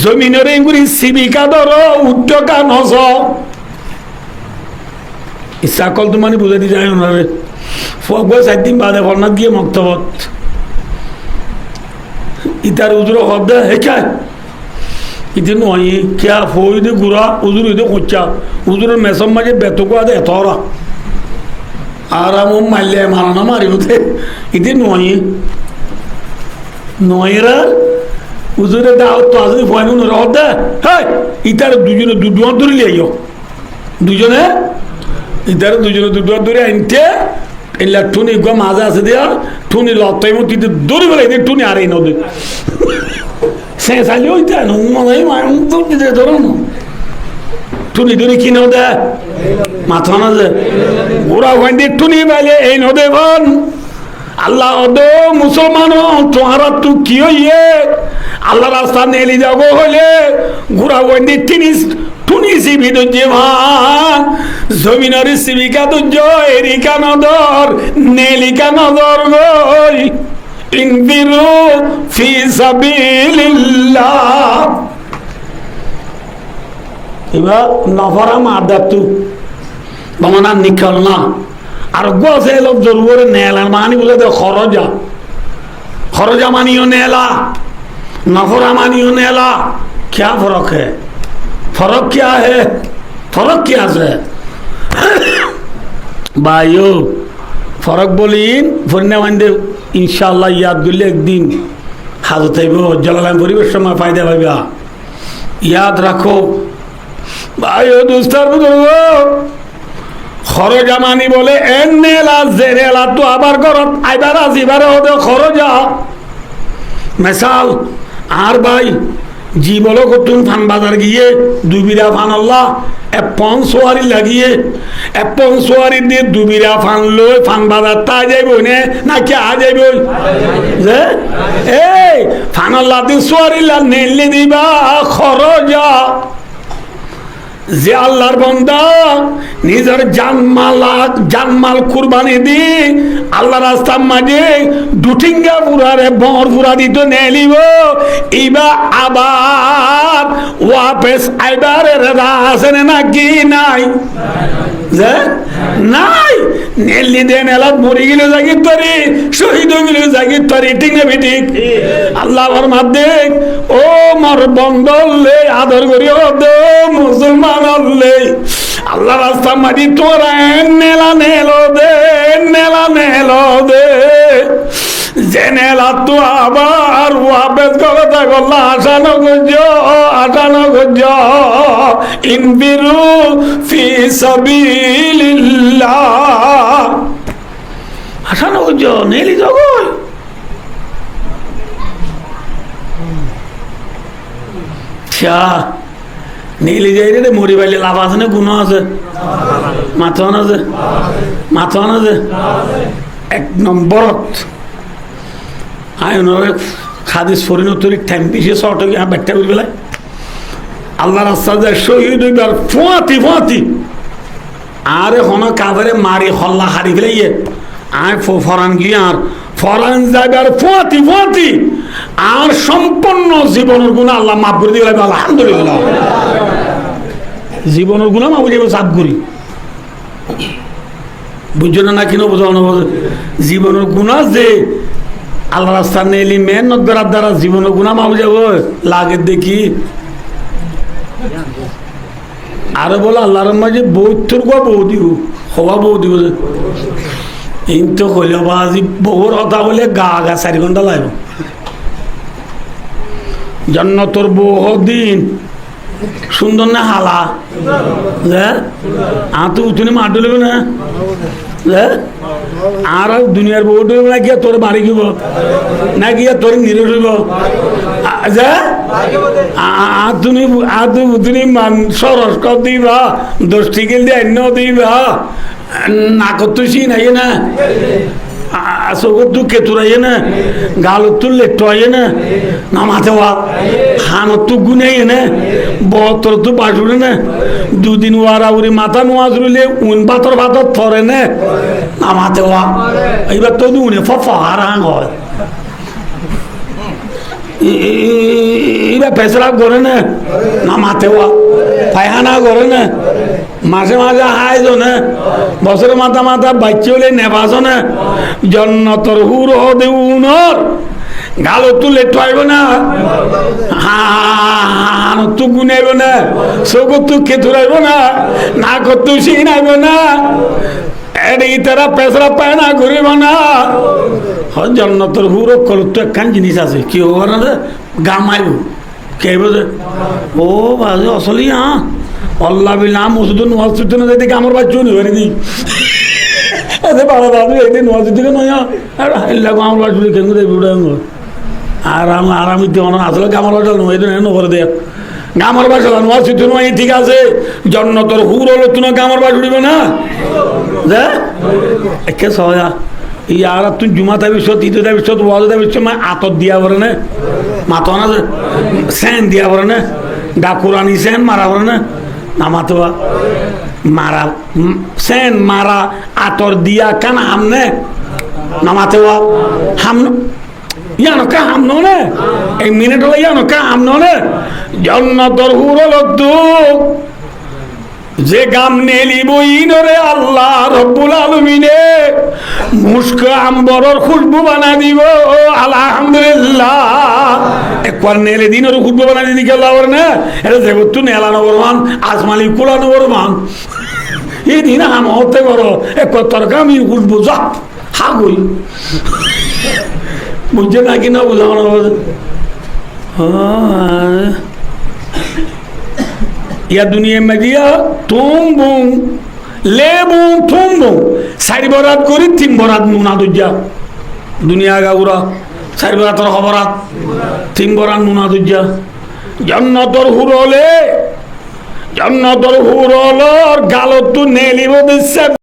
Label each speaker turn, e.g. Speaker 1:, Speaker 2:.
Speaker 1: জমিনের এগুলি সিবিকা ধরো উদ্যোগা নজ ইচ্ছা কল তো মানে বুঝাই দিয়ে যায় ওনারে ফগ 4 দিন বাদে ফলনাথ গিয়ে মক্তবত ইতার উজুর শব্দ হেঁচায় ইতি নয় খেয়া ফই দে গুড়া উজুর ইদে কোচ্চা উজুরের মেসম মাঝে বেতকুয়া দে এতরা আর আমার মারলে মারানো মারি উঠে ইতি নয়েরা উজুরে দাও তো আজ ফয়ন রদ দে হ্যাঁ ইতার দুজনে দুডুয়া ধরে আইও দুজনে ইতার দুজনে দুডুয়া ধরে আনতে এলা টুনি গো মাঝে আছে দিয়া টুনি লতাই মতো দৌড়ি বেলাই দিয়ে টুনি আর এই নদী সে চাইলে ওইটা মনে হয় ধরো না টুনি ধরে কি নদে মাথা না যে ওরা ওখান দিয়ে টুনি পাইলে এই নদে বন আল্লাহ অদো মুসলমান তোমারা তু কি হইয়ে আল্লাহ রাস্তা নেলি যাব হলে ঘোরা ওখান দিয়ে টুনি সিবি দুজে ভান জমিনের সিবিকা দুজ এরিকা নদর নেলিকা নদর গই ইনবিরু ফি সাবিলিল্লাহ এবার নফরা মাদাতু বামনা নিকল না আর গোসে লোক জরুরে নেলা মানি বলে দে খরজা মানিও নেলা नफरा मानियो नेला क्या फर्क है फर्क क्या है भाइयों फर्क बोलिन फरने वांदे इंशाल्लाह याद गुल्ले एक दिन हाजत है वो जलालाम परिवेश में फायदा पाइबा याद रखो भाइयों दोस्तार बुजुर्गो खरजा मानी बोले एन नेला जेनेला तो आबार करत आइबार आजिबार होदे खरजा मिसाल আর ভাই জি বলো কতুন ফান বাজার গিয়ে দুবিরা ফান আল্লাহ এপন সোয়ারি লাগিয়ে এপন সোয়ারি দিয়ে দুবিরা ফান লই ফান বাজার তা যাইব না কি আ যাইব যে এই ফান আল্লাহ দি সোয়ারি লা নেলে দিবা খরজা যে আল্লাহর বান্দা নিজের জানমাল কুরবানি দি আল্লাহ রাস্তার মাঝে দুটিঙ্গা পুরারে বর পুরা দিত নেলিব ইবা আবার ওয়াপেস আইবারের আছে নাকি নাই যে নাই নেলি দে নেলা মরি গেলে জাগি তরি শহীদ হয়ে জাগি তরি ঠিক না ঠিক আল্লাহর মাধ্যমে ও মর বন্দলে আদর করি ও দে মুসলমান আল্লে আল্লাহ রাস্তা মাটি তোরা নেলা নেলো দে জেনেলা তো আবার ওয়াবেস কথা করলা আসানো গজ ইনবিরু ফি সাবিলিল্লাহ আসানো গজ নেলি জগই চা নীলি যাই রে মরি বাইলে লাভ আছে না গুণ আছে মাথা আছে এক নম্বরত খাদিস ফরিনতরি ঠ্যাম্পিসে শর্ট হয়ে ব্যাগটা বলি বেলায় আল্লাহ রাস্তা যায় শহীদ হইবার ফুয়াতি আরে হন কাভারে মারি হল্লা হারি ফেলাইয়ে আয় ফরান গিয়ে আর ফরান যাইবার ফুয়াতি আর সম্পূর্ণ জীবনের গুণা আল্লাহ মাফ করে দিয়ে আলহামদুলিল্লাহ জীবনের গুণা মাফ যাবে সাফ করি বুঝছো না কিনো বোঝাও না জীবনের গুণা যে আল্লাহ রাস্তা নেলি মেহনত করার দ্বারা জীবনের গুণা মাফ যাবো লাগে দেখি আরে বলো আল্লাহর মাঝে বৌদ্ধর গো বৌ দিব হওয়া বৌ দিব কিন্তু হইলে বাজি বউর কথা বলে গা 4 ঘন্টা লাগবে জান্নাতর বহু দিন সুন্দর না হালা তো উঠুনি মার ডলবে না আর দুনিয়ার বউ ডলবে না গিয়া তোর বাড়ি গিব না গিয়া তোর নিরে ডলব তুমি সরস কর দিবা 10 টিকেল দিয়ে অন্য দিবা না করতেছি নাই না চোখত কেতুরাইয়ে না গালত লেট্টাইয়ে না মাথে হানত গুনাই না বতর তো বাসুরে না দুদিন ওয়ারা উড়ি মাথা নোয়া জুড়লে উন পাথর থরে না মাথে এইবার তো উনে ফার হয় এবার পেশরাব করে না না মাথেওয়া পায়খানা করে না মাঝে মাঝে হাই জনে বছরে মাথা মাথা বাচ্চা হলে নেবাস না জন্নতর হুর দেউনর গালো তুলে ঠাইব না হান তু গুনাইব না চোখ তু খেতুরাইব না নাক তু সিনাইব না এডি তারা পেশরা পায়না ঘুরিব না জন্নতর হুর কল তো একখান জিনিস আছে কি হবো না গাম মাইব কে ও বাজে আসলে হ্যাঁ অল্লাহ বিল্লাহ মসুদ নোয়াজুদ্দ না দেখে আমার বাচ্চা নিবে নি এতে বাড়া বাবু এদিন নোয়াজুদ্দিকে নয় আর লাগো আমার বাচ্চা কেন দেবে আর আমি তো আসলে গামার বাসা নয় এটা করে দেয় গামার বাসা নোয়াজুদ্দ নয় ঠিক আছে জন্নতর হুর হলো তুই গামার বাস উড়িবে না একে সহজা ইয়ার তুই জুমা থাকবি ঈদে থাকবি ওয়াজ থাকবি আতর দিয়া পরে না মাতো না সেন দিয়া পরে না ডাকুরানি সেন মারা পরে না নামাতোয়া মারা সেন মারা আতর দিয়া কান হামনে নামাতোয়া হাম ইয়ানো কা হামনো নে এই মিনিট হলো ইয়ানো কা হামনো নে জন্নতর হুর লদ্দু যে গাম নেলিব ইনরে আল্লাহ রব্বুল আলামিনে মুস্ক আম্বরর খুশবু বানা দিব আলহামদুলিল্লাহ একবার নেলে দিনের খুশবু বানা দিদি গেল না এটা জগৎ নেলানো বরমান আজমালি কুলানো বরমান এই দিন আম হতে করো একবার তরকা আমি খুশবু যা হাগুই বুঝছে নাকি না বুঝানো या दुनिया में दिया तुम बुम ले बुम तुम बुम सारी बरात करी तीन बरात नुना दुजा दुनिया का पूरा सारी बरात और खबरात तीन बरात नुना दुजा जन्नतर हुरोले और गालो तू नेली वो बिस्से